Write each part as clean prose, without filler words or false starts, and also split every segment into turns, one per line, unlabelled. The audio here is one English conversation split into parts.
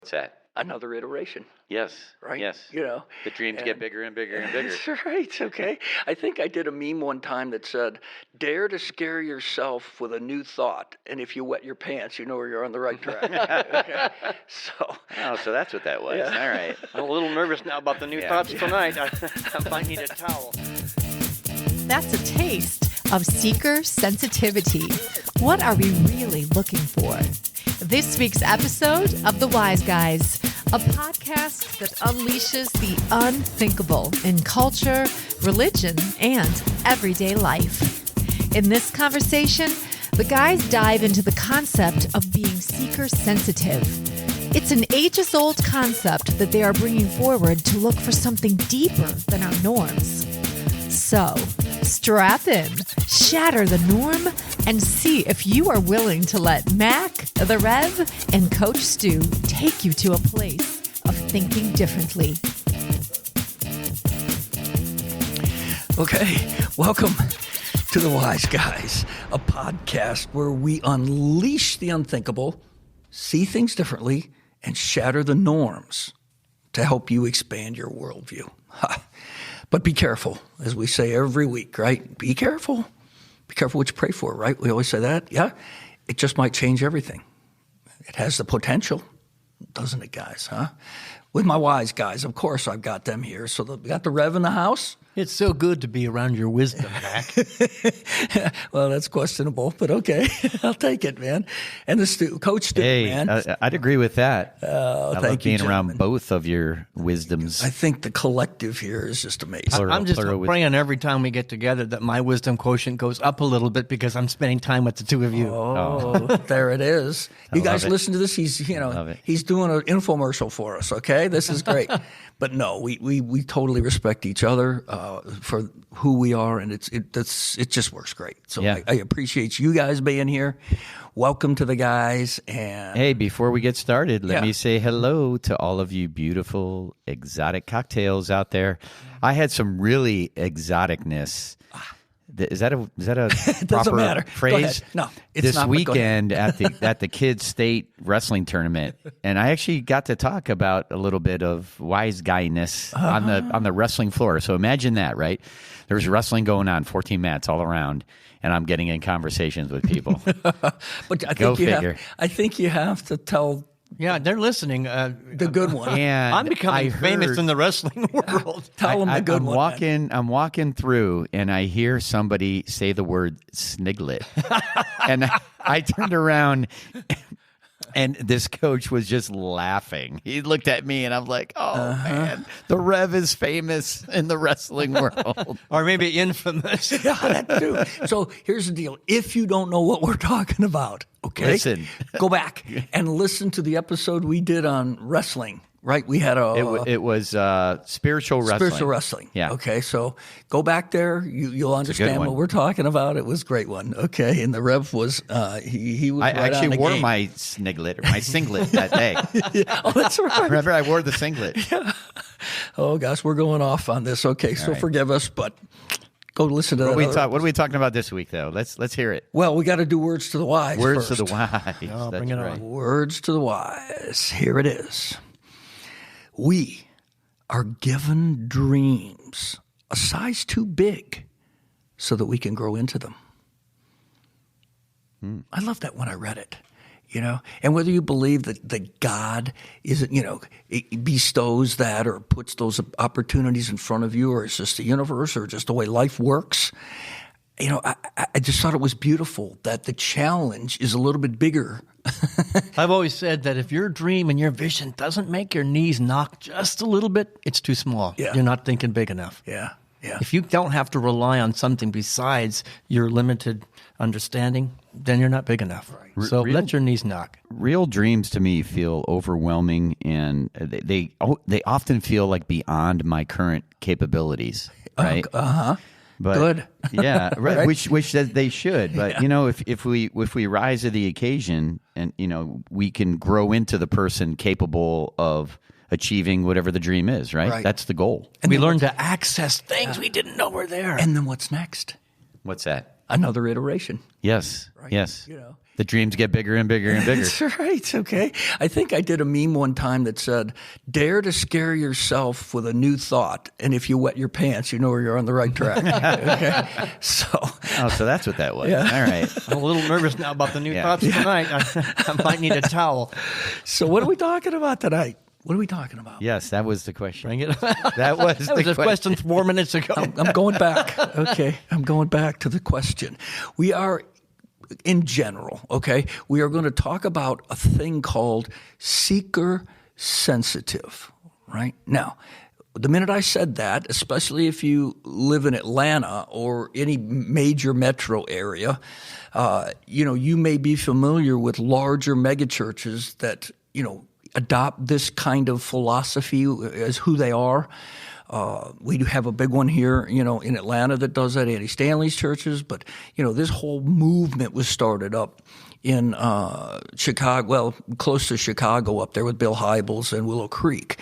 What's that?
Another iteration.
Yes.
Right?
Yes.
The
dreams get bigger and bigger and bigger.
That's right. Okay. I think I did a meme one time that said, "Dare to scare yourself with a new thought, and if you wet your pants, you know you're on the right track." Okay.
So that's what that was.
Yeah.
All right.
I'm a little nervous now about the new thoughts tonight. I might need a towel.
That's a taste of seeker sensitivity. What are we really looking for? This week's episode of The Wise Guys, a podcast that unleashes the unthinkable in culture, religion, and everyday life. In this conversation, the guys dive into the concept of being seeker sensitive. It's an ages-old concept that they are bringing forward to look for something deeper than our norms. So, strap in, shatter the norm, and see if you are willing to let Mac, the Rev, and Coach Stu take you to a place of thinking differently.
Okay, welcome to The Wise Guys, a podcast where we unleash the unthinkable, see things differently, and shatter the norms to help you expand your worldview. But be careful, as we say every week, right? Be careful. Be careful what you pray for, right? We always say that. Yeah, it just might change everything. It has the potential, doesn't it, guys, huh? With my wise guys, of course, I've got them here. So we got the Rev in the house.
It's so good to be around your wisdom, Mac.
Well, that's questionable, but okay. I'll take it, man. And the Coach Stu, man.
I'd agree with that. I love being
gentlemen.
around both of your wisdoms.
I think the collective here is just amazing.
I'm just praying every time we get together that my wisdom quotient goes up a little bit because I'm spending time with the two of you.
Oh, there it is. You guys
it.
listen to this. He's doing an infomercial for us. Okay, this is great. But no, we totally respect each other for who we are, and it just works great. So
Yeah.
I appreciate you guys being here. Welcome to the guys. And
Hey, before we get started, let
Yeah.
me say hello to all of you beautiful exotic cocktails out there. I had some really exoticness. Is that a
doesn't
proper
matter. Go
phrase?
ahead. No, it's
this
not, but go ahead.
weekend at the kids' state wrestling tournament, and I actually got to talk about a little bit of wise guyness on the wrestling floor. So imagine that, right? There's wrestling going on, 14 mats all around, and I'm getting in conversations with people.
But I think you have to tell
Yeah, they're listening.
the good one.
And
I'm becoming famous in the wrestling world.
Tell them the good one.
I'm walking through, and I hear somebody say the word sniglet, and I turned around, and this coach was just laughing. He looked at me, and I'm like, "Oh man, the Rev is famous in the wrestling world,
Or maybe infamous.
Yeah, that too. So here's the deal. If you don't know what we're talking about, okay,
Listen.
Go back and listen to the episode we did on wrestling, right? We had
It was spiritual wrestling.
spiritual wrestling.
Yeah.
Okay, so go back there. You'll understand
one.
what we're talking about. It was a great one. Okay, and the Rev was he was
I
right on
actually
the
wore
game.
my sniglet or my singlet that day.
Oh, that's right.
Remember, I wore the singlet.
Oh gosh, we're going off on this. Okay, so
right.
forgive us, but go listen to that.
What are we talking about this week, though? Let's hear it.
Well, we got to do words to the wise.
Words
first.
to the wise.
Oh,
That's
bring it
right.
on.
Words to the wise. Here it is. We are given dreams a size too big so that we can grow into them. I love that when I read it. And whether you believe that God isn't, it bestows that or puts those opportunities in front of you, or it's just the universe or just the way life works. I just thought it was beautiful that the challenge is a little bit bigger.
I've always said that if your dream and your vision doesn't make your knees knock just a little bit, it's too small.
Yeah.
You're not thinking big enough.
Yeah.
If you don't have to rely on something besides your limited understanding, then you're not big enough. Right. So let your knees knock.
Real dreams to me feel overwhelming, and they often feel like beyond my current capabilities. Right? But,
Good.
Yeah, right.
Right.
Which they should. But if we rise to the occasion, and we can grow into the person capable of achieving whatever the dream is. Right. That's the goal.
And we learn to access things we didn't know were there.
And then what's next?
What's that?
Another iteration.
Yes.
Right?
Yes. The dreams get bigger and bigger and bigger.
That's right. Okay. I think I did a meme one time that said, dare to scare yourself with a new thought. And if you wet your pants, you know you're on the right track. Okay. So
that's what that was.
Yeah.
All right.
I'm a little nervous now about the new thoughts tonight. I might need a towel.
So what are we talking about tonight? What are we talking about?
Yes, that was the question.
Bring it.
That was the
a question 4 minutes ago.
I'm going back. Okay. I'm going back to the question. We are, in general, okay, we are going to talk about a thing called seeker sensitive, right? Now, the minute I said that, especially if you live in Atlanta or any major metro area, you may be familiar with larger megachurches that, adopt this kind of philosophy as who they are. We do have a big one here, in Atlanta that does that, Andy Stanley's churches. But, this whole movement was started up in Chicago, well, close to Chicago up there with Bill Hybels and Willow Creek.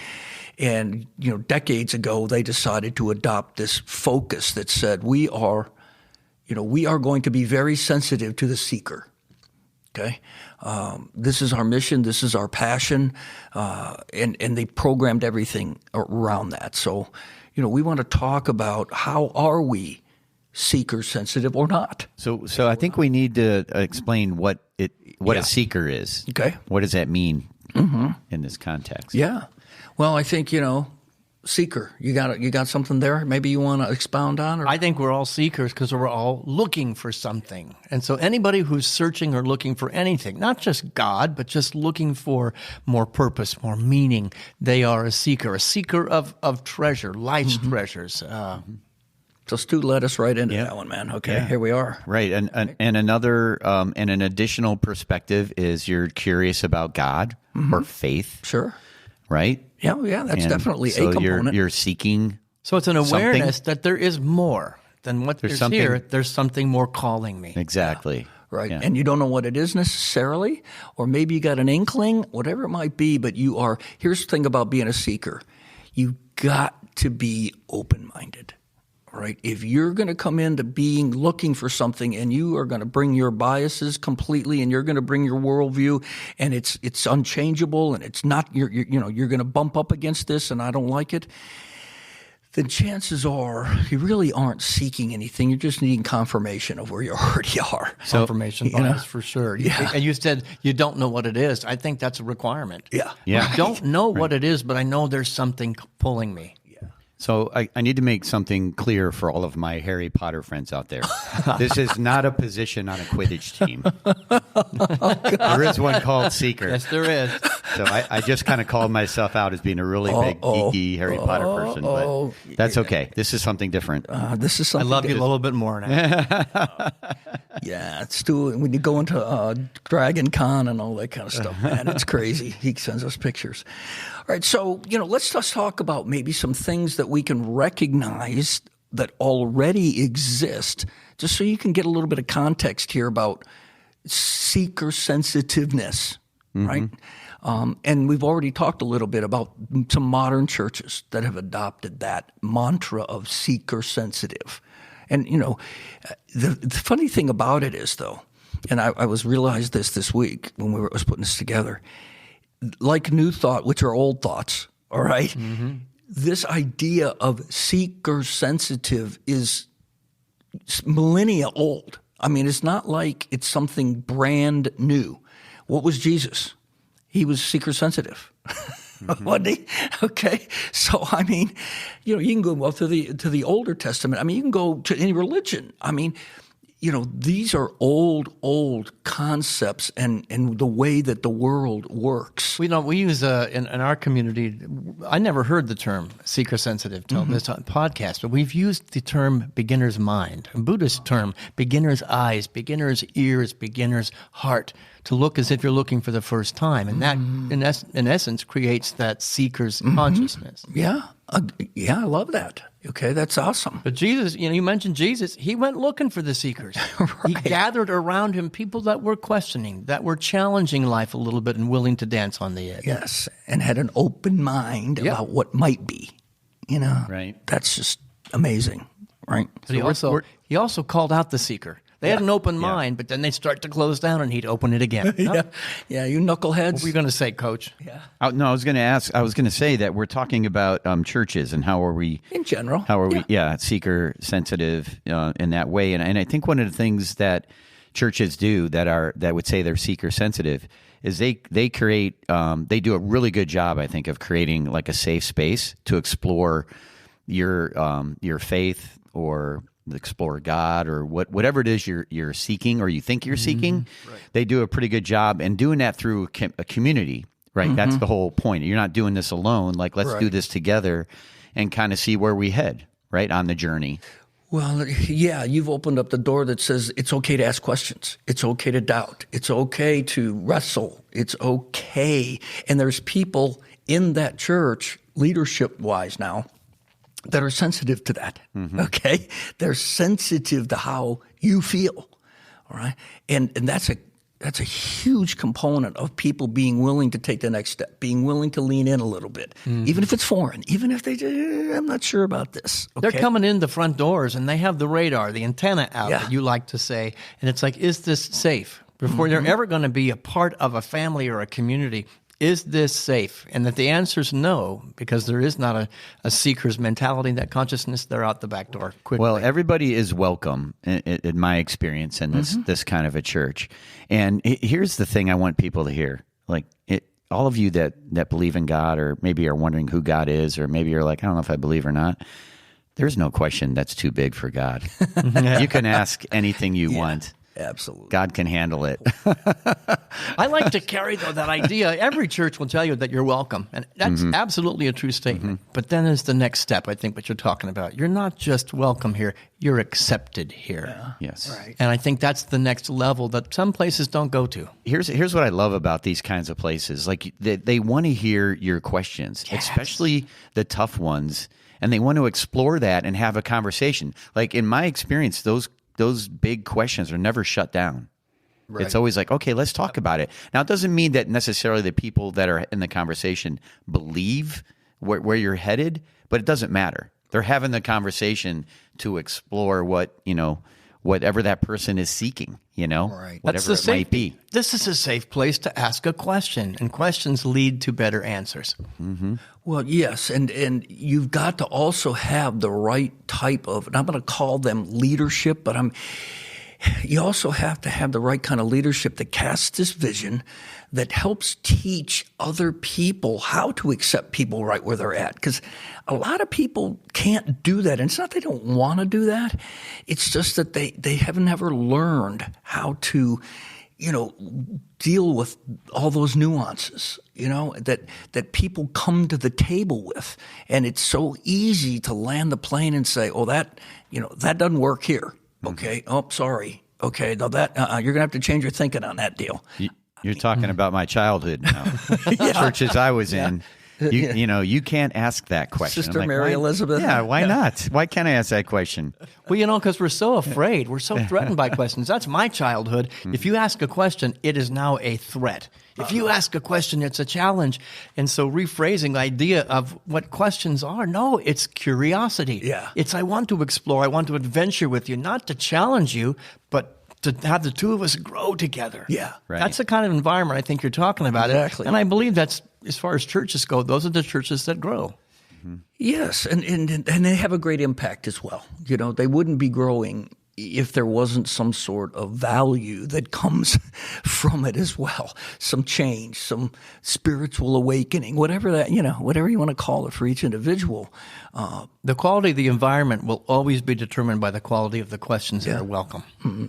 And, decades ago, they decided to adopt this focus that said we are going to be very sensitive to the seeker. Okay, this is our mission. This is our passion, and they programmed everything around that. So, we want to talk about how are we seeker sensitive or not.
So I think we need to explain what a seeker is.
Okay,
what does that mean in this context?
Yeah, well, I think seeker. You got something there? Maybe you want to expound on? Or?
I think we're all seekers because we're all looking for something. And so anybody who's searching or looking for anything, not just God, but just looking for more purpose, more meaning, they are a seeker of treasure, life's treasures.
So Stu led us right into that one, man. Okay, here we are.
Right, and another and an additional perspective is you're curious about God or faith.
Sure.
Right?
Yeah, that's definitely
so
a component.
You're seeking.
So it's an awareness that there is more than what there's here. There's something more calling me.
Exactly.
Right.
Yeah.
And you don't know what it is necessarily, or maybe you got an inkling, whatever it might be, but here's the thing about being a seeker. You got to be open-minded. Right. If you're going to come into being looking for something and you are going to bring your biases completely and you're going to bring your worldview and it's unchangeable and it's not you're going to bump up against this and I don't like it, then chances are you really aren't seeking anything. You're just needing confirmation of where you already are.
So, confirmation bias for sure. Yeah. And you said you don't know what it is. I think that's a requirement.
Yeah.
I don't know what it is, but I know there's something pulling me.
So I need to make something clear for all of my Harry Potter friends out there. This is not a position on a Quidditch team. There is one called Seeker.
Yes, there is.
So I just kind of called myself out as being a really big, geeky Harry Potter person. But that's okay. This is something different.
This is something
I love you a little bit more now.
Yeah, it's still when you go into Dragon Con and all that kind of stuff, man, it's crazy. He sends us pictures. All right, so, let's just talk about maybe some things that we can recognize that already exist, just so you can get a little bit of context here about seeker sensitiveness, right? And we've already talked a little bit about some modern churches that have adopted that mantra of seeker sensitive. And, the funny thing about it is, though, and I realized this week when I was putting this together, like new thought, which are old thoughts, all right? This idea of seeker sensitive is millennia old. I mean, it's not like it's something brand new. What was Jesus? He was seeker sensitive. Wasn't he? Okay. So, I mean, you can go to the Older Testament. I mean, you can go to any religion. I mean, these are old concepts and the way that the world works.
We use in our community, I never heard the term seeker sensitive till this podcast, but we've used the term beginner's mind, a Buddhist term, beginner's eyes, beginner's ears, beginner's heart, to look as if you're looking for the first time. And that, in essence, creates that seeker's consciousness.
Yeah. I love that. Okay, that's awesome.
But Jesus, you mentioned Jesus, he went looking for the seekers.
Right.
He gathered around him people that were questioning, that were challenging life a little bit and willing to dance on the edge.
Yes, and had an open mind about what might be.
Right.
That's just amazing, right?
But he also called out the seeker. They had an open mind, but then they'd start to close down, and he'd open it again.
Yeah, you knuckleheads.
What were you going to say, Coach?
Yeah.
No, I was going to say that we're talking about churches and how are we
In general.
How are we? Yeah, seeker sensitive in that way, and I think one of the things that churches do that would say they're seeker sensitive is they create they do a really good job, I think, of creating like a safe space to explore your faith or explore God or whatever it is you're seeking or you think you're seeking. Right. They do a pretty good job and doing that through a community. Right, that's the whole point. You're not doing this alone. Like, let's do this together and kind of see where we head, right, on the journey.
Well, yeah, you've opened up the door that says it's okay to ask questions. It's okay to doubt. It's okay to wrestle. It's okay. And there's people in that church, leadership-wise now, that are sensitive to that, okay? They're sensitive to how you feel, all right? And that's a huge component of people being willing to take the next step, being willing to lean in a little bit, even if it's foreign, even if I'm not sure about this. Okay?
They're coming in the front doors, and they have the radar, the antenna out, that you like to say, and it's like, is this safe? Before they're ever going to be a part of a family or a community, is this safe? And that the answer is no, because there is not a seeker's mentality, that consciousness, they're out the back door quickly.
Well, everybody is welcome in my experience in this kind of a church. And here's the thing I want people to hear. Like, all of you that believe in God or maybe are wondering who God is, or maybe you're like, I don't know if I believe or not. There's no question that's too big for God. You can ask anything you want.
Absolutely.
God can handle it.
I like to carry, though, that idea. Every church will tell you that you're welcome. And that's absolutely a true statement. But then is the next step, I think, what you're talking about. You're not just welcome here. You're accepted here.
Yeah. Yes.
Right.
And I think that's the next level that some places don't go to.
Here's what I love about these kinds of places. Like, they want to hear your questions, especially the tough ones. And they want to explore that and have a conversation. Like, in my experience, those big questions are never shut down. Right. It's always like, okay, let's talk about it. Now, it doesn't mean that necessarily the people that are in the conversation believe where you're headed, but it doesn't matter. They're having the conversation to explore whatever that person is seeking,
Right.
whatever it might be.
This is a safe place to ask a question, and questions lead to better answers.
Mm-hmm.
Well, yes, and you've got to also have the right type of, and I'm going to call them leadership, but you also have to have the right kind of leadership that casts this vision that helps teach other people how to accept people right where they're at. Because a lot of people can't do that. And it's not they don't want to do that. It's just that they have never learned how to, deal with all those nuances, that people come to the table with. And it's so easy to land the plane and say, oh, that doesn't work here. Okay. Oh, sorry. Okay. Now that you're gonna have to change your thinking on that deal.
You're talking about my childhood now. Churches I was in. You can't ask that question.
Sister Mary Elizabeth.
Yeah, why not? Why can't I ask that question?
Well, because we're so afraid. We're so threatened by questions. That's my childhood. If you ask a question, it is now a threat. If you ask a question, it's a challenge. And so rephrasing the idea of what questions are, no, it's curiosity.
Yeah.
It's I want to explore, I want to adventure with you, not to challenge you, but to have the two of us grow together.
Yeah.
Right.
That's the kind of environment I think you're talking about.
Exactly.
And I believe that's, as far as churches go, those are the churches that grow.
Yes, and they have a great impact as well. They wouldn't be growing if there wasn't some sort of value that comes from it as well, some change, some spiritual awakening, whatever you want to call it for each individual.
The quality of the environment will always be determined by the quality of the questions that are welcome.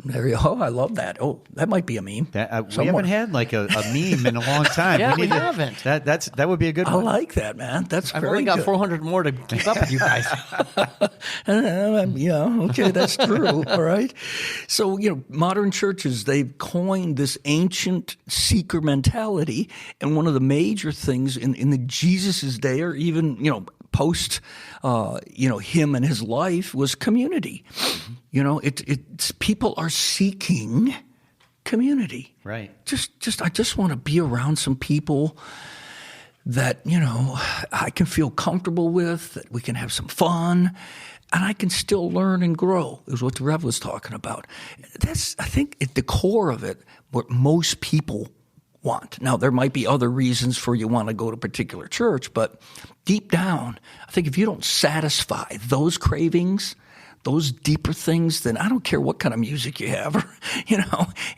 There you go. I love that. Oh, that might be a meme.
We haven't had like a meme in a long time.
Yeah, we haven't.
That would be a good
I
one.
like that, man. That's
I've
very
only got
good.
400 more to keep up with you guys.
Okay, that's true. All right. So, modern churches, they've coined this ancient seeker mentality. And one of the major things in the Jesus' day, or even, post, him and his life, was community. It's people are seeking community.
Right.
I just want to be around some people that, I can feel comfortable with, that we can have some fun, and I can still learn and grow, is what Rev was talking about. That's, I think, at the core of it, what most people want. Now, there might be other reasons for you want to go to a particular church, but deep down, I think if you don't satisfy those cravings, those deeper things, then I don't care what kind of music you have or,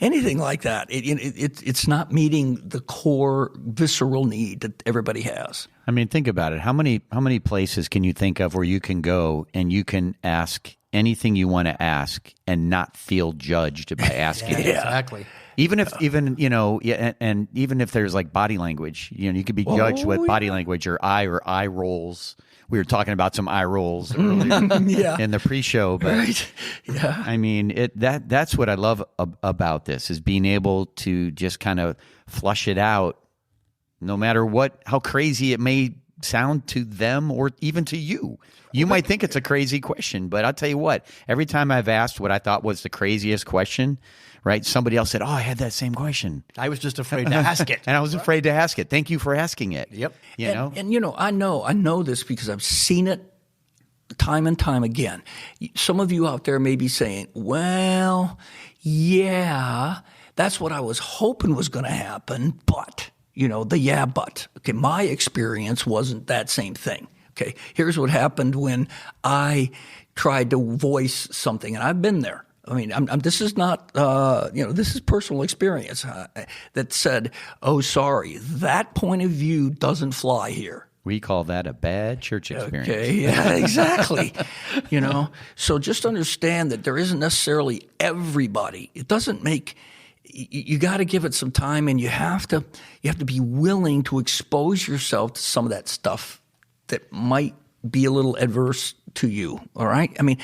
anything like that. It's not meeting the core visceral need that everybody has.
I mean, think about it. How many places can you think of where you can go and you can ask anything you want to ask and not feel judged by asking it?
Exactly.
Even if and even if there's like body language, you could be judged with body language or eye rolls. We were talking about some eye rolls earlier in the pre-show, but
right. Yeah.
I mean, that's what I love about this, is being able to just kind of flush it out, no matter how crazy it may sound to them or even to you. You might think it's a crazy question, but I'll tell you what, every time I've asked what I thought was the craziest question, right, somebody else said, "Oh, I had that same question.
I was just afraid to ask it."
And I was afraid to ask it. Thank you for asking it.
Yep.
And I know this because I've seen it time and time again. Some of you out there may be saying, "Well, yeah, that's what I was hoping was going to happen, but." But. Okay, my experience wasn't that same thing. Okay, here's what happened when I tried to voice something, and I've been there. I mean, this is not, this is personal experience that said, "Oh, sorry, that point of view doesn't fly here."
We call that a bad church experience.
Okay, yeah, exactly. So just understand that there isn't necessarily everybody. It doesn't make. You got to give it some time, and you have to be willing to expose yourself to some of that stuff that might be a little adverse to you. All right, I mean,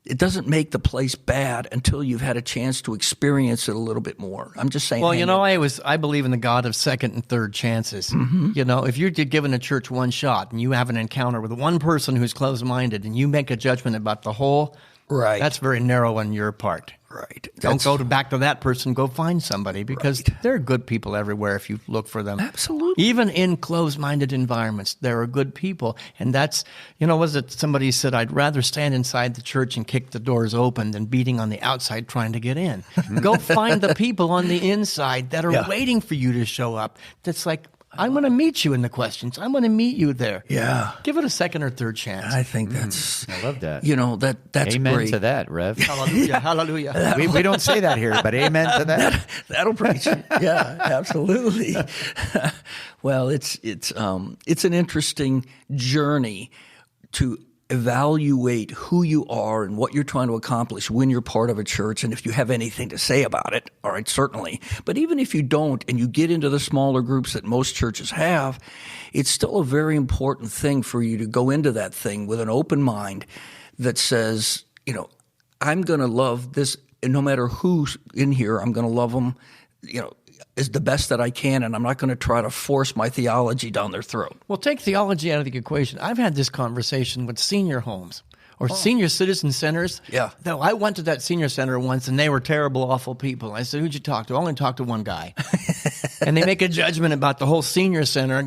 it doesn't make the place bad until you've had a chance to experience it a little bit more. I'm just saying.
Well, I believe in the God of second and third chances. Mm-hmm. If you're given a church one shot and you have an encounter with one person who's closed-minded and you make a judgment about the whole,
right?
That's very narrow on your part.
Right.
Don't go back to that person. Go find somebody, because there are good people everywhere if you look for them.
Absolutely.
Even in closed-minded environments, there are good people. And that's, was it somebody said, "I'd rather stand inside the church and kick the doors open than beating on the outside trying to get in." Go find the people on the inside that are waiting for you to show up. That's like, I'm going to meet you in the questions. I'm going to meet you there.
Yeah.
Give it a second or third chance.
I think that's...
I love that.
That's
amen
great.
to that, Rev.
Hallelujah. Hallelujah.
We don't say that here, but amen to that.
That'll preach. Yeah, absolutely. Well, it's an interesting journey to evaluate who you are and what you're trying to accomplish when you're part of a church, and if you have anything to say about it, all right, certainly. But even if you don't, and you get into the smaller groups that most churches have, it's still a very important thing for you to go into that thing with an open mind that says, I'm going to love this, and no matter who's in here, I'm going to love them, is the best that I can, and I'm not going to try to force my theology down their throat.
Well, take theology out of the equation. I've had this conversation with senior homes or senior citizen centers.
Yeah.
No, I went to that senior center once, and they were terrible, awful people. I said, "Who'd you talk to?" "I only talked to one guy." And they make a judgment about the whole senior center,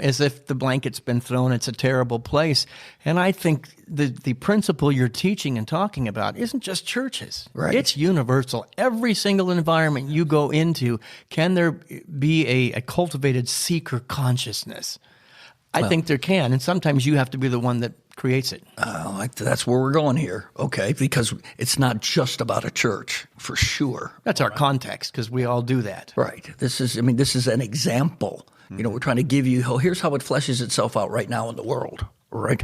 as if the blanket's been thrown. It's a terrible place. And I think the principle you're teaching and talking about isn't just churches.
Right.
It's universal. Every single environment you go into, can there be a cultivated seeker consciousness? I think there can, and sometimes you have to be the one that creates it.
That's where we're going here, okay? Because it's not just about a church, for sure.
That's our context, because we all do that.
Right. This is an example. We're trying to give you, here's how it fleshes itself out right now in the world, right?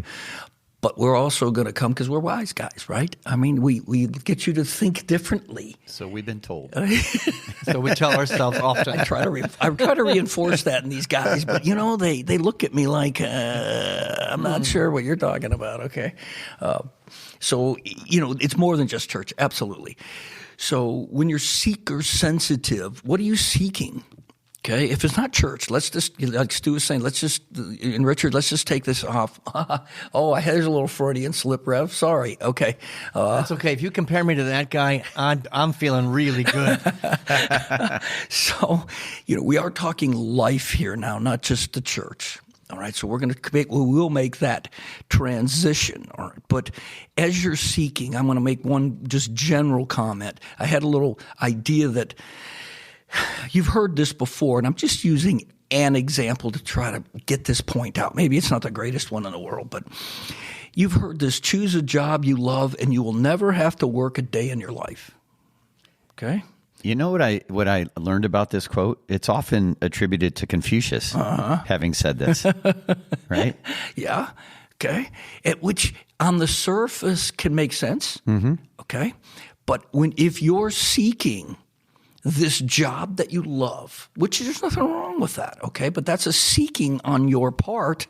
But we're also going to come because we're wise guys, right? I mean, we get you to think differently.
So we've been told.
So we tell ourselves often.
I try to reinforce that in these guys, but they look at me like I'm not sure what you're talking about. Okay, so it's more than just church, absolutely. So when you're seeker sensitive, what are you seeking? Okay, if it's not church, let's just, like Stu was saying, and Richard, let's just take this off. There's a little Freudian slip, Rev. Sorry. Okay.
That's okay. If you compare me to that guy, I'm feeling really good.
So, we are talking life here now, not just the church. All right, so we'll make that transition. All right, but as you're seeking, I'm going to make one just general comment. I had a little idea that you've heard this before, and I'm just using an example to try to get this point out. Maybe it's not the greatest one in the world, but you've heard this: choose a job you love, and you will never have to work a day in your life. Okay?
You know what I learned about this quote? It's often attributed to Confucius having said this, right?
Yeah. Okay. Which on the surface can make sense. Mm-hmm. Okay. But if you're seeking this job that you love, which there's nothing wrong with that, okay? But that's a seeking on your part.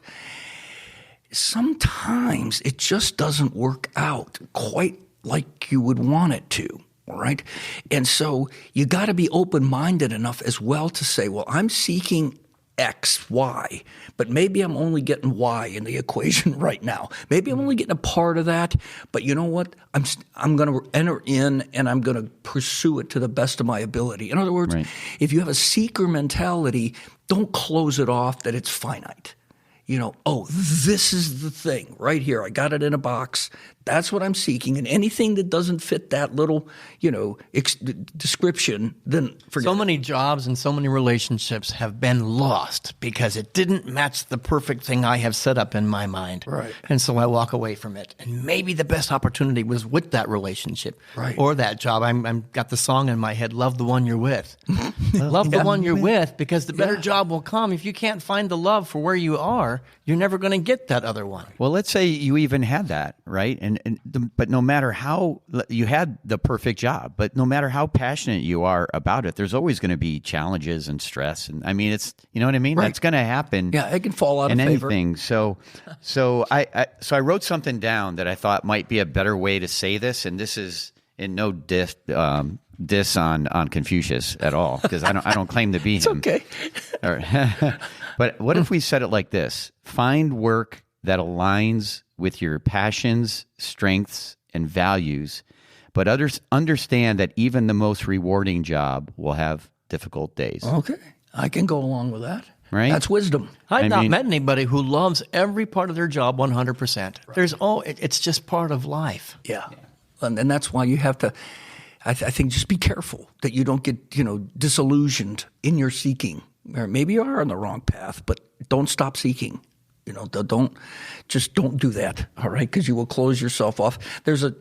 Sometimes it just doesn't work out quite like you would want it to, all right? And so you got to be open-minded enough as well to say, well, I'm seeking X, Y, but maybe I'm only getting Y in the equation right now. Maybe I'm only getting a part of that, but you know what? I'm going to enter in and I'm going to pursue it to the best of my ability. In other words,
right.
If you have a seeker mentality, don't close it off that it's finite. This is the thing right here. I got it in a box. That's what I'm seeking. And anything that doesn't fit that little, description, then forget
So many jobs and so many relationships have been lost because it didn't match the perfect thing I have set up in my mind.
Right.
And so I walk away from it. And maybe the best opportunity was with that relationship
right.
or that job. I'm got the song in my head, love the one you're with. Love the one you're with, because the better job will come. If you can't find the love for where you are, you're never going to get that other one.
Well, let's say you even had that, right? But no matter how you had the perfect job, but no matter how passionate you are about it, there's always going to be challenges and stress. And I mean, it's, you know what I mean?
Right.
That's going to happen.
Yeah, it can fall out
in
of favor.
anything. So I wrote something down that I thought might be a better way to say this. And this is in no diss on Confucius at all, because I don't claim to be him.
Okay.
But what if we said it like this? Find work that aligns with your passions, strengths, and values, but understand that even the most rewarding job will have difficult days.
Okay. I can go along with that.
Right?
That's wisdom.
I've not met anybody who loves every part of their job 100%. Right. It's just part of life.
Yeah. And that's why you have to, I think, just be careful that you don't get, disillusioned in your seeking. Or maybe you are on the wrong path, but don't stop seeking. Don't do that, all right? Because you will close yourself off. There's a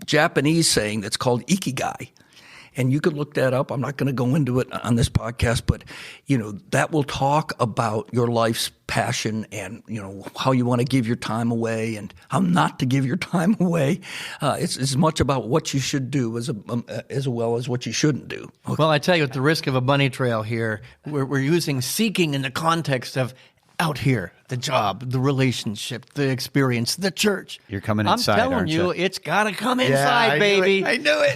Japanese saying that's called ikigai, and you can look that up. I'm not going to go into it on this podcast, but that will talk about your life's passion and how you want to give your time away and how not to give your time away. It's as much about what you should do as well as what you shouldn't do. Okay.
Well, I tell you, at the risk of a bunny trail here, we're using seeking in the context of out here, the job, the relationship, the experience, the church.
You're coming inside,
I'm telling
aren't
you,
you?
It's got to come inside, baby.
I knew it.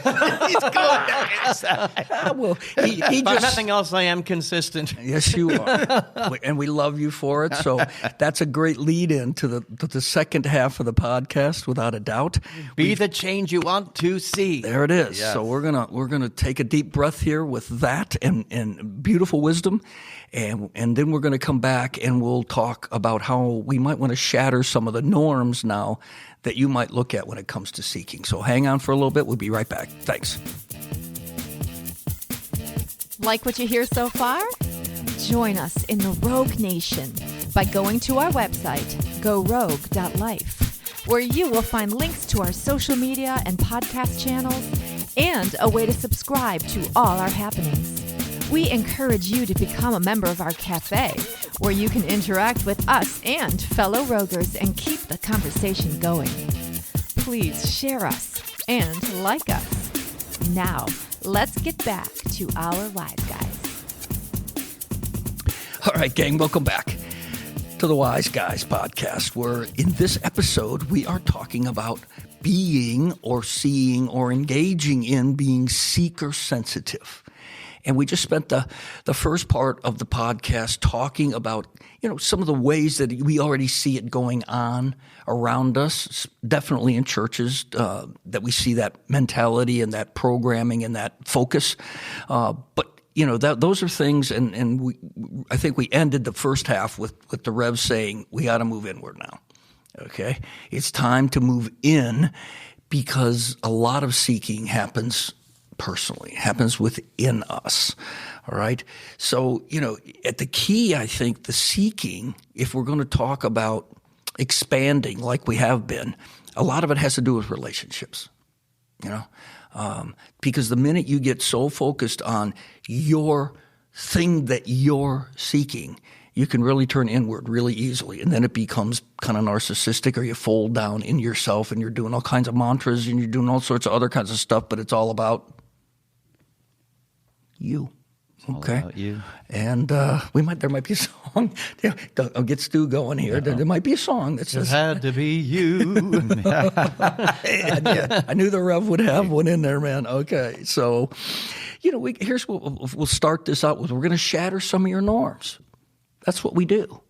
He's going down inside.
Well, he
By
just
nothing else, I am consistent.
Yes, you are, and we love you for it. So that's a great lead-in to the second half of the podcast, without a doubt.
Be the change you want to see.
There it is.
Yes.
So we're gonna take a deep breath here with that and beautiful wisdom, and then we're gonna come back and we'll talk about how we might want to shatter some of the norms now that you might look at when it comes to seeking. So hang on for a little bit. We'll be right back. Thanks.
Like what you hear so far? Join us in the Rogue Nation by going to our website, gorogue.life, where you will find links to our social media and podcast channels and a way to subscribe to all our happenings. We encourage you to become a member of our cafe, where you can interact with us and fellow Roguers and keep the conversation going. Please share us and like us. Now, let's get back to our Wise Guys.
All right, gang, welcome back to the Wise Guys podcast, where in this episode we are talking about being or seeing or engaging in being seeker sensitive. And we just spent the first part of the podcast talking about, some of the ways that we already see it going on around us, definitely in churches, that we see that mentality and that programming and that focus. But those are things, and I think we ended the first half with the Rev saying we got to move inward now. Okay, it's time to move in because a lot of seeking happens personally, happens within us. All right, so at the key, I think the seeking, if we're going to talk about expanding like we have been, a lot of it has to do with relationships. Because the minute you get so focused on your thing that you're seeking, you can really turn inward really easily. And then it becomes kind of narcissistic, or you fold down in yourself and you're doing all kinds of mantras and you're doing all sorts of other kinds of stuff, but it's all about you. Okay.
All about you.
And there might be a song. I'll get Stu going here. There might be a song that says,
It had to be you.
I knew the Rev would have one in there, man. Okay. So, here's what we'll start this out with. We're going to shatter some of your norms. That's what we do.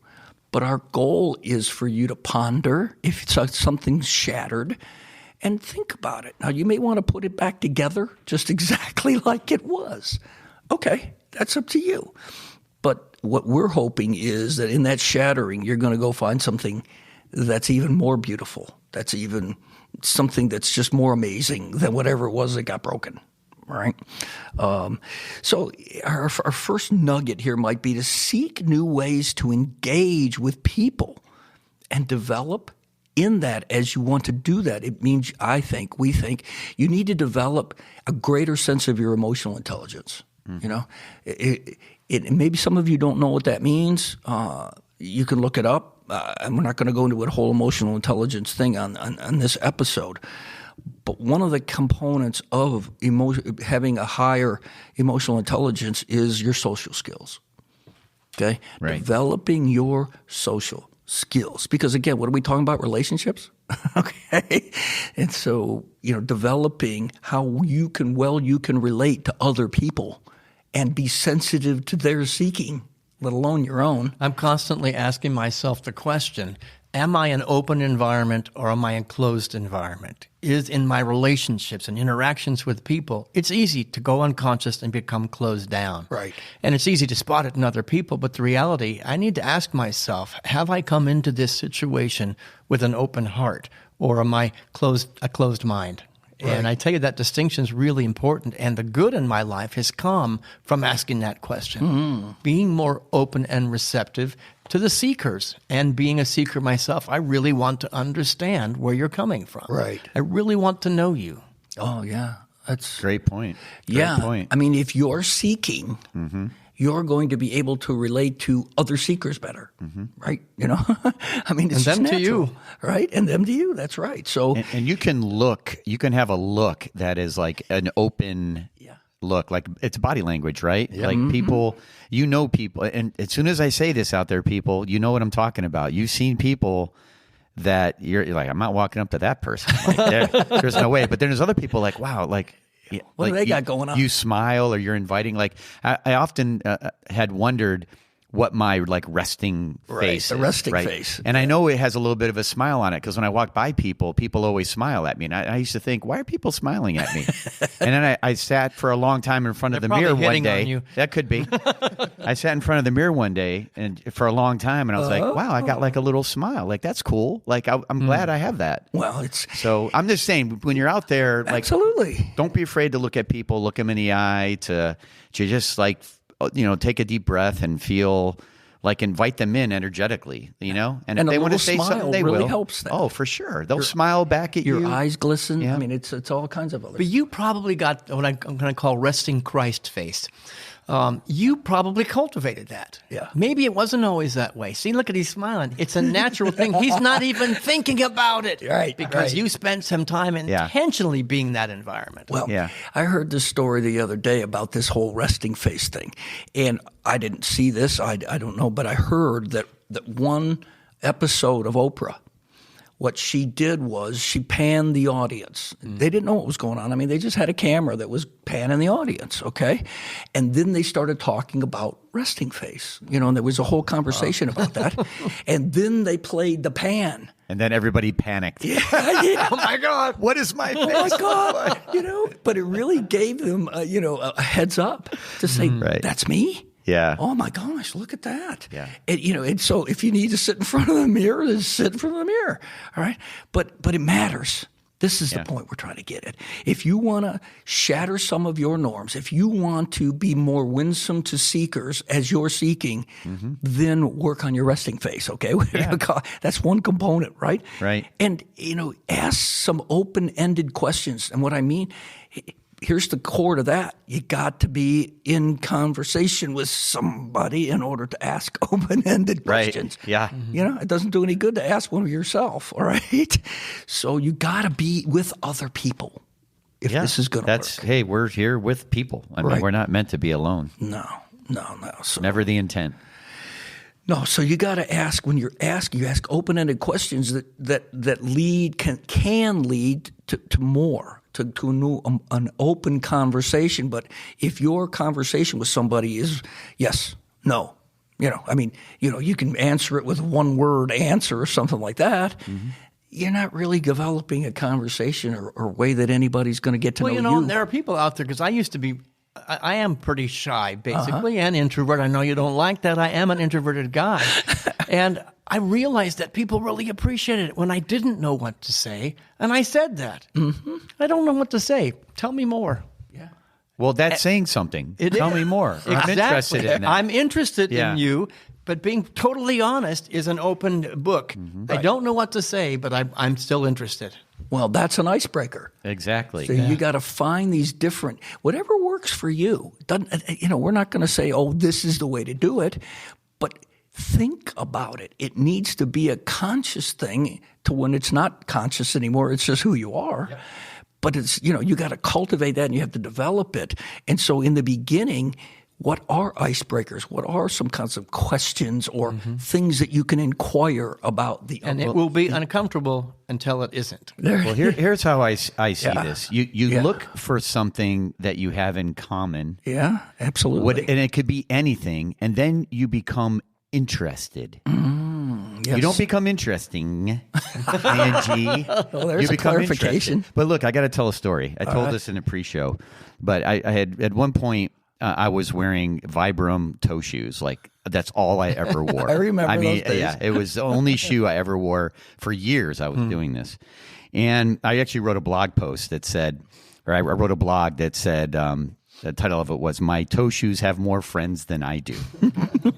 But our goal is for you to ponder if something's shattered and think about it. Now, you may want to put it back together just exactly like it was. Okay, that's up to you. But what we're hoping is that in that shattering, you're going to go find something that's even more beautiful. That's even something that's just more amazing than whatever it was that got broken. Right? So our first nugget here might be to seek new ways to engage with people and develop in that as you want to do that. It means, we think, you need to develop a greater sense of your emotional intelligence. Maybe some of you don't know what that means. You can look it up. And we're not going to go into a whole emotional intelligence thing on this episode. But one of the components of having a higher emotional intelligence is your social skills. Okay?
Right.
Developing your social skills. Because again, what are we talking about? Relationships? Okay? And so, developing how you can relate to other people and be sensitive to their seeking, let alone your own.
I'm constantly asking myself the question, am I an open environment or am I a closed environment? Is in my relationships and interactions with people, it's easy to go unconscious and become closed down.
Right.
And it's easy to spot it in other people, but the reality, I need to ask myself, have I come into this situation with an open heart, or am I a closed mind? Right. And I tell you that distinction is really important, and the good in my life has come from asking that question, being more open and receptive to the seekers. And being a seeker myself, I really want to understand where you're coming from.
Right.
I really want to know you.
Oh, yeah. That's
Great point.
Great
point.
I mean, if you're seeking, you're going to be able to relate to other seekers better, right? I mean, it's
And them
just
to
natural,
you.
right? And them to you. That's right. So,
And you can have a look that is like an open look, like it's body language, right? Yeah. Like people, people, and as soon as I say this out there, people, you know what I'm talking about. You've seen people that you're like, I'm not walking up to that person. Like, there's no way. But then there's other people like, wow, like,
what do they got going on?
You smile, or you're inviting. Like I often had wondered what my resting face
the
is,
resting
right?
face.
And I know it has a little bit of a smile on it because when I walk by people always smile at me. And I used to think, why are people smiling at me? And then I sat for a long time in front of the mirror one day.
On you.
That could be. I sat in front of the mirror one day and for a long time, and I was like, wow, I got like a little smile. Like, that's cool. Like, I'm glad I have that.
Well,
so I'm just saying, when you're out there, like,
absolutely,
don't be afraid to look at people, look them in the eye, to just take a deep breath and feel like invite them in energetically, and if they want to say something, they
really
will.
Helps that.
Oh, for sure. They'll smile back at you.
Your eyes glisten.
Yeah.
I mean, it's all kinds of other.
But you probably got what I'm going to call resting Christ face. You probably cultivated that.
Yeah.
Maybe it wasn't always that way. See, look at he's smiling. It's a natural thing. He's not even thinking about it.
Right.
Because you spent some time intentionally being that environment.
Well, I heard this story the other day about this whole resting face thing. And I didn't see this. I don't know. But I heard that one episode of Oprah what she did was she panned the audience. They didn't know what was going on. I mean, they just had a camera that was panning the audience, okay? And then they started talking about resting face, and there was a whole conversation about that. And then they played the pan.
And then everybody panicked.
Yeah.
Oh my God, what is my face?
Oh my God, but it really gave them, a heads up to say, that's me.
Yeah.
Oh my gosh, look at that.
Yeah.
And so if you need to sit in front of the mirror, then sit in front of the mirror. All right. But it matters. This is the point we're trying to get at. If you want to shatter some of your norms, if you want to be more winsome to seekers as you're seeking, then work on your resting face, okay?
Yeah.
That's one component, right?
Right.
And, ask some open-ended questions. And what I mean, here's the core to that. You got to be in conversation with somebody in order to ask open-ended questions.
Right. Yeah.
It doesn't do any good to ask one of yourself, all right? So you got to be with other people if this is going to work.
Hey, we're here with people. I mean, we're not meant to be alone.
No. So,
never the intent.
No, so you got to ask when you ask open-ended questions that lead can lead to more. To an open conversation. But if your conversation with somebody is yes, no, you can answer it with a one-word answer or something like that. You're not really developing a conversation or way that anybody's going to get to know you.
Well, there are people out there, because I used to be, I am pretty shy, basically, and introvert. I know you don't like that. I am an introverted guy. And I realized that people really appreciated it when I didn't know what to say, and I said that. I don't know what to say. Tell me more.
Yeah.
Well, that's saying something. Tell me more. I'm interested in that.
I'm interested in you, but being totally honest is an open book. I don't know what to say, but I'm still interested.
Well, that's an icebreaker.
Exactly.
So you got to find these different, whatever works for you. We're not going to say, this is the way to do it, but think about it. It needs to be a conscious thing to when it's not conscious anymore. It's just who you are. Yep. But it's, you got to cultivate that and you have to develop it. And so in the beginning, what are icebreakers? What are some kinds of questions or things that you can inquire about the other?
And it will be uncomfortable until it isn't.
Well, here's how I see this. You look for something that you have in common.
Yeah, absolutely.
And it could be anything. And then you become interested.
Yes.
You don't become interesting, Angie.
Well, there's a clarification.
Interested. But look, I got to tell a story. I told this in a pre-show, but I had at one point I was wearing Vibram toe shoes. Like that's all I ever wore.
I remember those days.
Yeah, it was the only shoe I ever wore for years. I was doing this, and I actually wrote a blog post that said, or I wrote a blog that said. The title of it was "My Toe Shoes Have More Friends Than I Do,"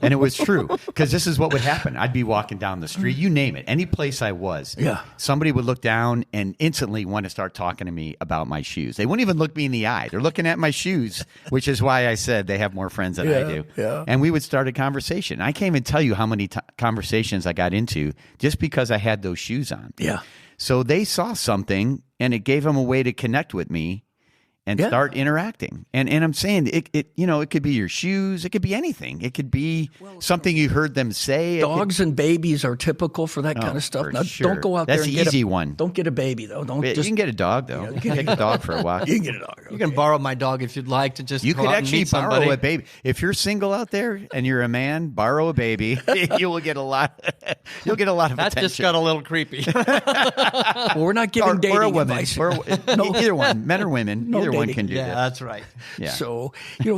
and it was true because this is what would happen. I'd be walking down the street, you name it, any place I was.
Yeah, somebody
would look down and instantly want to start talking to me about my shoes. They wouldn't even look me in the eye; they're looking at my shoes, which is why I said they have more friends than I do.
Yeah.
And we would start a conversation. I can't even tell you how many conversations I got into just because I had those shoes on.
Yeah.
So they saw something, and it gave them a way to connect with me. And start interacting. And I'm saying it could be your shoes. It could be anything. It could be something you heard them say.
Dogs and babies are typical for that kind of stuff. Now, don't go out there and
get one.
Don't get a baby, though.
You can get a dog, though. You can take a dog for a walk.
You can get a dog. Okay.
You can borrow my dog if you'd like to just
You
go
could
out
actually
and meet
borrow a baby. If you're single out there and you're a man, borrow a baby. You will get a lot. You'll get a lot of attention.
That just got a little creepy.
Well, we're not giving dating advice.
Either one, men or women, either one can do that.
That's right.
Yeah.
So,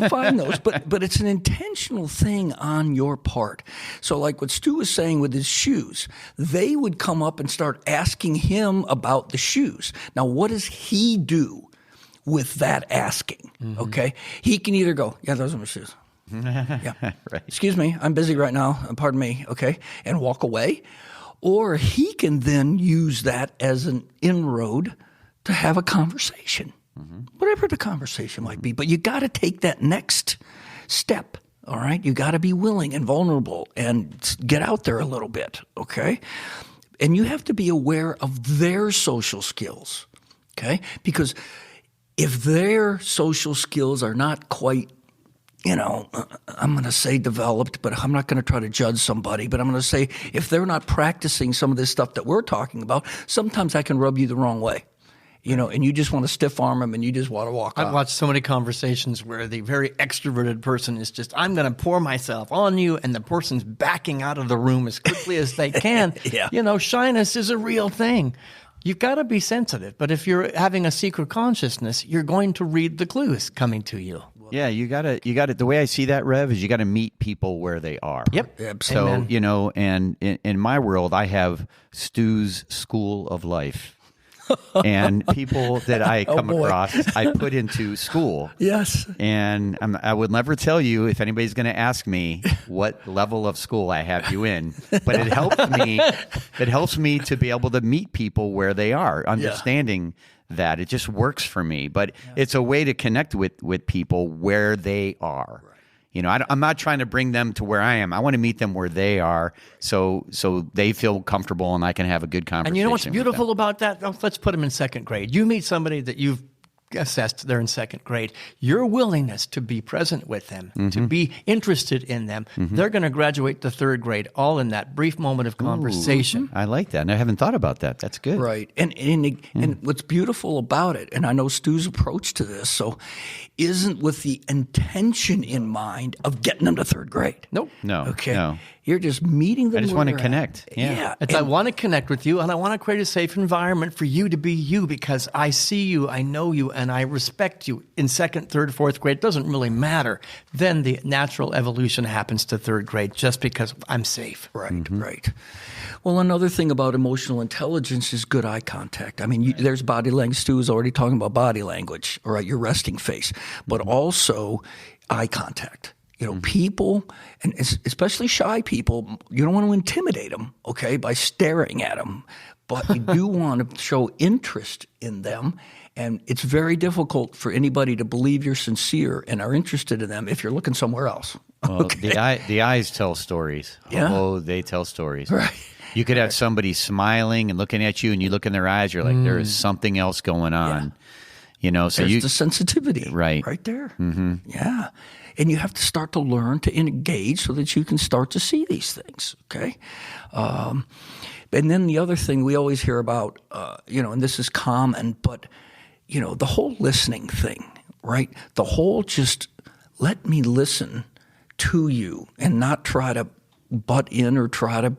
find those. But it's an intentional thing on your part. So like what Stu was saying with his shoes, they would come up and start asking him about the shoes. Now, what does he do with that asking? Okay. He can either go, yeah, those are my shoes. Yeah.
Right.
Excuse me, I'm busy right now. Pardon me. Okay. And walk away. Or he can then use that as an inroad to have a conversation. Whatever the conversation might be. But you got to take that next step, all right? You got to be willing and vulnerable and get out there a little bit, okay? And you have to be aware of their social skills, okay? Because if their social skills are not quite I'm going to say developed, but I'm not going to try to judge somebody. But I'm going to say if they're not practicing some of this stuff that we're talking about, sometimes I can rub you the wrong way. And you just want to stiff arm them and you just want to walk
I've
out.
watched so many conversations where the very extroverted person is just, I'm going to pour myself on you, and the person's backing out of the room as quickly as they can.
Yeah.
Shyness is a real thing. You've got to be sensitive. But if you're having a secret consciousness, you're going to read the clues coming to you.
Yeah, you gotta. The way I see that, Rev, is you got to meet people where they are.
Yep.
Absolutely.
So and in my world, I have Stu's School of Life. And people that I come across, I put into school.
Yes.
And I would never tell you if anybody's going to ask me what level of school I have you in. But it helps me. It helps me to be able to meet people where they are, understanding that it just works for me. But it's a way to connect with people where they are. Right. I'm not trying to bring them to where I am. I want to meet them where they are, so they feel comfortable and I can have a good conversation.
And you know what's beautiful about that? Let's put them in second grade. You meet somebody that you've assessed they're in second grade. Your willingness to be present with them, to be interested in them, they're going to graduate to third grade, all in that brief moment of conversation.
Ooh, I like that. And I haven't thought about that. That's good.
Right. And what's beautiful about it, and I know Stu's approach to this, isn't with the intention in mind of getting them to third grade.
Nope.
No.
Okay.
No.
You're just meeting them.
I just
where
want to
they're
connect.
at.
Yeah.
I want to connect with you, and I want to create a safe environment for you to be you, because I see you, I know you, and I respect you. In second, third, fourth grade, it doesn't really matter. Then the natural evolution happens to third grade just because I'm safe.
Right, right. Well, another thing about emotional intelligence is good eye contact. I mean, there's body language. Stu is already talking about body language, all right, your resting face, but also eye contact. People, and especially shy people, you don't want to intimidate them, okay, by staring at them. But you do want to show interest in them. And it's very difficult for anybody to believe you're sincere and are interested in them if you're looking somewhere else.
Well,
Okay.
the eyes tell stories.
Yeah.
Oh, they tell stories.
Right.
You could have somebody smiling and looking at you, and you look in their eyes, you're like, there is something else going on. So
There's the sensitivity right there.
Mm-hmm.
Yeah. And you have to start to learn to engage so that you can start to see these things, okay? And then the other thing we always hear about, and this is common, but, the whole listening thing, right? The whole just let me listen to you and not try to butt in or try to,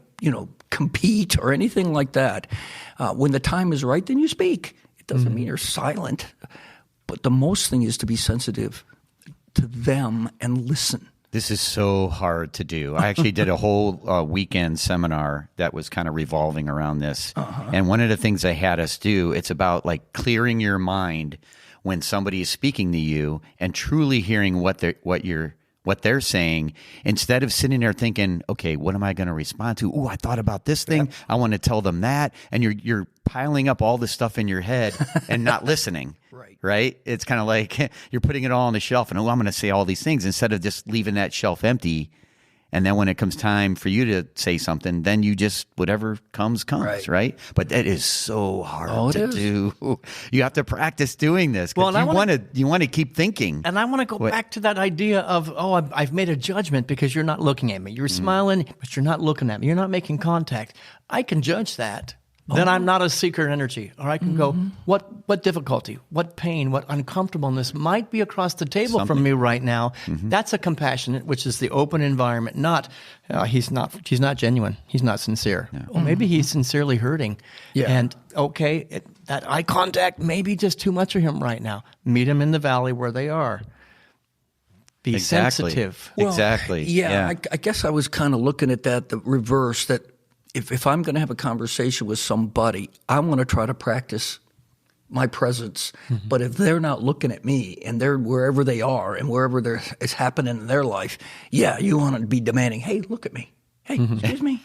compete or anything like that. When the time is right, then you speak. It doesn't mean you're silent. But the most thing is to be sensitive to them and listen.
This is so hard to do. I actually did a whole weekend seminar that was kind of revolving around this. And one of the things I had us do, it's about like clearing your mind when somebody is speaking to you and truly hearing what they're saying, instead of sitting there thinking, okay, what am I going to respond to? Oh, I thought about this thing. Yep. I want to tell them that. And you're piling up all this stuff in your head and not listening. Right? It's kind of like you're putting it all on the shelf and, I'm going to say all these things instead of just leaving that shelf empty. And then when it comes time for you to say something, then you just, whatever comes, right? But that is so hard to do. You have to practice doing this. Well, you want to keep thinking.
And I want to go back to that idea of, I've made a judgment because you're not looking at me. You're smiling, but you're not looking at me. You're not making contact. I can judge that. Then I'm not a seeker energy. Or I can go, what difficulty, what pain, what uncomfortableness might be across the table from me right now. That's a compassionate, which is the open environment, not, she's not genuine. He's not sincere. Yeah. Or maybe he's sincerely hurting. Yeah. And that eye contact may be just too much for him right now. Meet him in the valley where they are. Be sensitive.
Well, exactly.
Yeah. I guess I was kind of looking at that, the reverse, that if I'm going to have a conversation with somebody, I want to try to practice my presence. But if they're not looking at me and they're wherever they are and wherever it's happening in their life, you want to be demanding, hey, look at me. Hey, excuse me.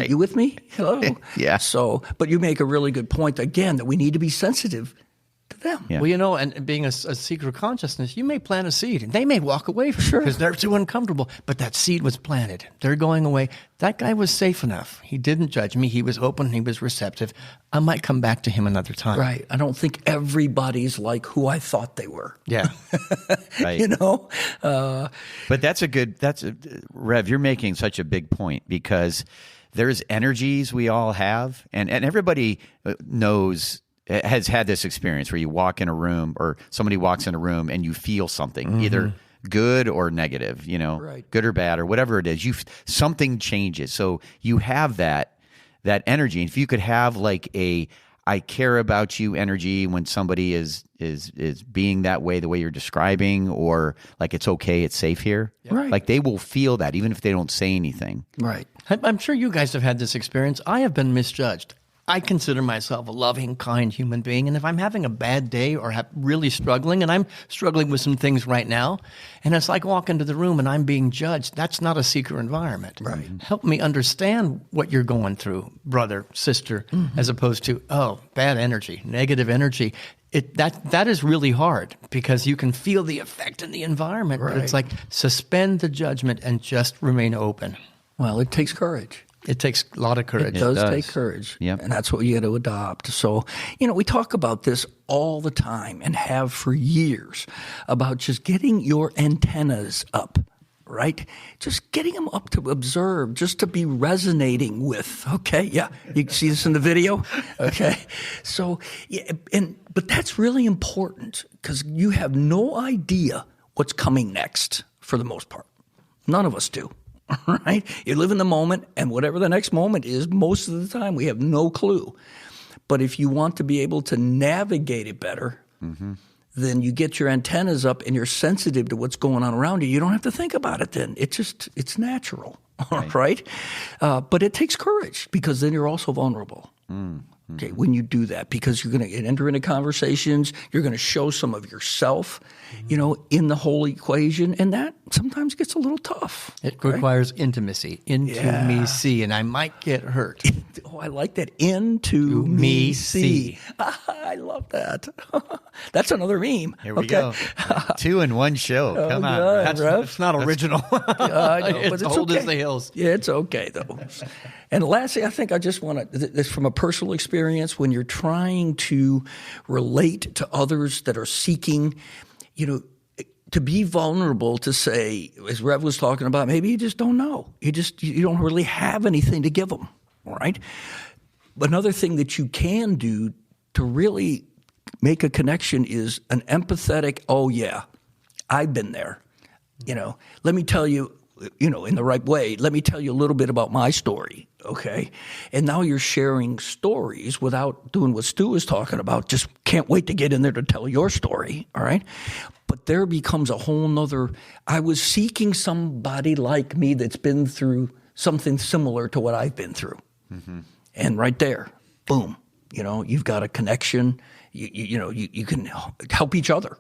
You with me? Hello?
Yeah.
So, but you make a really good point, again, that we need to be sensitive to them.
Yeah.
Well, and being a seeker of consciousness, you may plant a seed, and they may walk away from it because they're too uncomfortable. But that seed was planted. They're going away. That guy was safe enough. He didn't judge me. He was open. He was receptive. I might come back to him another time.
Right. I don't think everybody's like who I thought they were.
Yeah.
Right.
But
Rev, you're making such a big point because there's energies we all have, and everybody has had this experience where you walk in a room or somebody walks in a room and you feel something, either good or negative,
Right.
good or bad or whatever it is. Something changes. So you have that energy. And if you could have like I care about you energy when somebody is being that way, the way you're describing, or like it's okay, it's safe here.
Right.
Like they will feel that even if they don't say anything.
right.
I'm sure you guys have had this experience. I have been misjudged. I consider myself a loving, kind human being. And if I'm having a bad day or really struggling, and I'm struggling with some things right now, and it's like walking into the room and I'm being judged, that's not a seeker environment.
Right.
Help me understand what you're going through, brother, sister, as opposed to, bad energy, negative energy. That is really hard because you can feel the effect in the environment. But it's like suspend the judgment and just remain open.
Well, it takes courage.
It takes a lot of courage.
It does take courage.
Yep.
And that's what you got to adopt. So, we talk about this all the time and have for years about just getting your antennas up, right? Just getting them up to observe, just to be resonating with. Okay. Yeah. You see this in the video? Okay. So, but that's really important because you have no idea what's coming next for the most part. None of us do. Right? You live in the moment, and whatever the next moment is, most of the time we have no clue. But if you want to be able to navigate it better, then you get your antennas up and you're sensitive to what's going on around you. You don't have to think about it then. It's natural, right? But it takes courage because then you're also vulnerable. Okay, when you do that, because you're going to enter into conversations, you're going to show some of yourself, in the whole equation, and that sometimes gets a little tough.
It requires intimacy, intimacy, and I might get hurt.
Oh, I like that. Into me see. I love that. That's another meme.
Here we go. 2 in 1 show. Come on.
God, Rev.
It's not original.
I know, but
it's
it's
old
okay.
as the hills.
Yeah, it's okay, though. And lastly, I think I just want to, this from a personal experience, when you're trying to relate to others that are seeking, to be vulnerable, to say, as Rev was talking about, maybe you just don't know. You don't really have anything to give them, right? But another thing that you can do to really make a connection is an empathetic, oh yeah, I've been there. Let me tell you, in the right way, let me tell you a little bit about my story, okay? And now you're sharing stories without doing what Stu was talking about. Just can't wait to get in there to tell your story, all right? But there becomes a whole nother, I was seeking somebody like me that's been through something similar to what I've been through. And right there, boom, you've got a connection. You can help each other.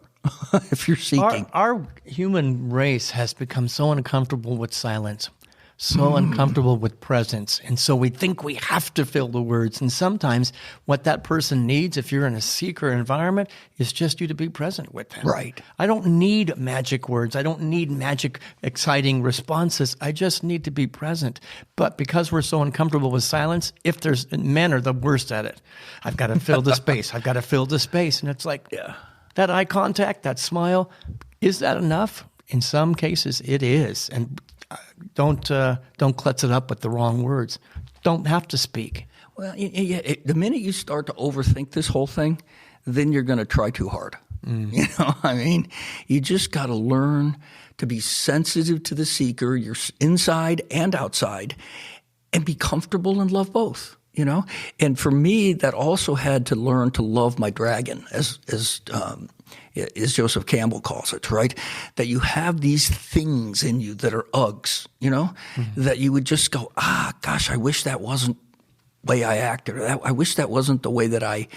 If you're seeking.
Our human race has become so uncomfortable with silence, so uncomfortable with presence. And so we think we have to fill the words. And sometimes what that person needs, if you're in a seeker environment, is just you to be present with them.
Right.
I don't need magic words. I don't need magic, exciting responses. I just need to be present. But because we're so uncomfortable with silence, men are the worst at it. I've got to fill the space. I've got to fill the space. And it's like, that eye contact, that smile, is that enough? In some cases, it is. And don't klutz it up with the wrong words. Don't have to speak.
Well, the minute you start to overthink this whole thing, then you're going to try too hard. You just got to learn to be sensitive to the seeker, you're inside and outside, and be comfortable and love both. And for me, that also had to learn to love my dragon, as Joseph Campbell calls it, right? That you have these things in you that are Uggs, that you would just go, gosh, I wish that wasn't the way I acted, or I wish that wasn't the way that I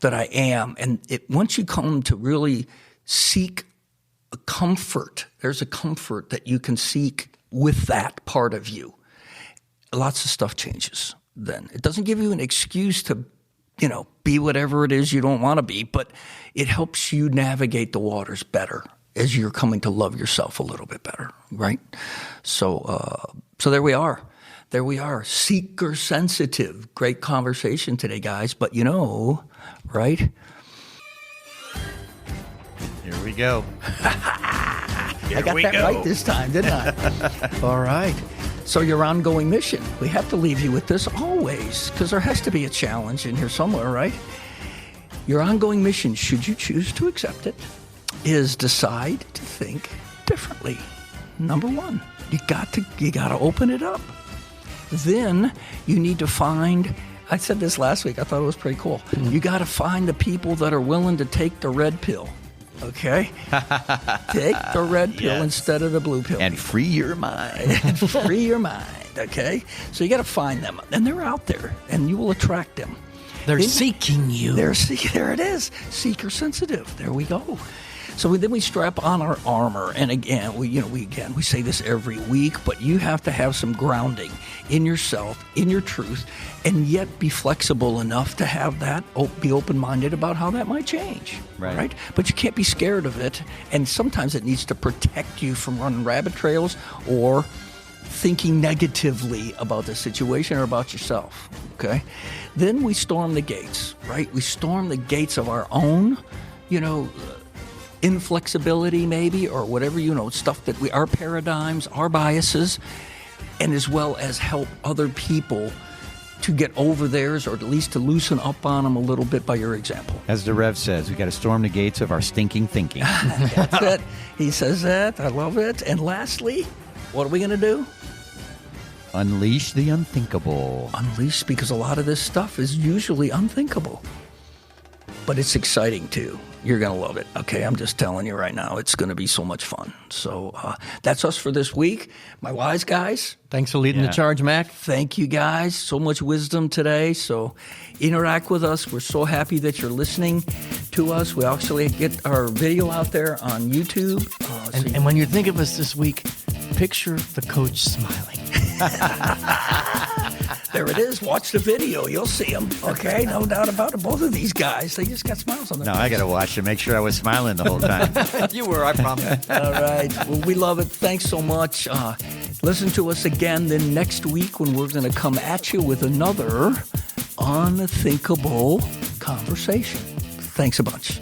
am. And once you come to really seek a comfort, there's a comfort that you can seek with that part of you. Lots of stuff changes. Then it doesn't give you an excuse to be whatever it is you don't want to be, but it helps you navigate the waters better as you're coming to love yourself a little bit better, right? So there we are. There we are. Seeker sensitive. Great conversation today, guys. But right?
Here we go.
I got that right this time, didn't I? All right. So your ongoing mission. We have to leave you with this always, because there has to be a challenge in here somewhere, right? Your ongoing mission, should you choose to accept it, is decide to think differently. Number one, you got to open it up. Then you need to find, I said this last week, I thought it was pretty cool. You got to find the people that are willing to take the red pill. Okay? Take the red pill instead of the blue pill.
And free your mind.
Okay? So you got to find them. And they're out there, and you will attract them.
They're seeking you.
There it is. Seeker sensitive. There we go. So then we strap on our armor, and again, we say this every week, but you have to have some grounding in yourself, in your truth, and yet be flexible enough to have that, be open-minded about how that might change, right? But you can't be scared of it, and sometimes it needs to protect you from running rabbit trails or thinking negatively about the situation or about yourself, okay? Then we storm the gates, right? We storm the gates of our own, inflexibility maybe, or whatever, stuff that our paradigms, our biases, and as well as help other people to get over theirs, or at least to loosen up on them a little bit by your example.
As the Rev says, we got to storm the gates of our stinking thinking.
That's it. He says that. I love it. And lastly, what are we going to do?
Unleash the unthinkable.
Unleash, because a lot of this stuff is usually unthinkable. But it's exciting too. You're going to love it. Okay, I'm just telling you right now, it's going to be so much fun. So that's us for this week. My wise guys.
Thanks for leading the charge, Mac.
Thank you, guys. So much wisdom today. So interact with us. We're so happy that you're listening to us. We actually get our video out there on YouTube.
And when you think of us this week, picture the coach smiling.
There it is. Watch the video. You'll see them. Okay, no doubt about it. Both of these guys, they just got smiles on their
No, I got to watch to make sure I was smiling the whole time.
You were, I promise.
All right. Well, we love it. Thanks so much. Listen to us again then next week when we're going to come at you with another unthinkable conversation. Thanks a bunch.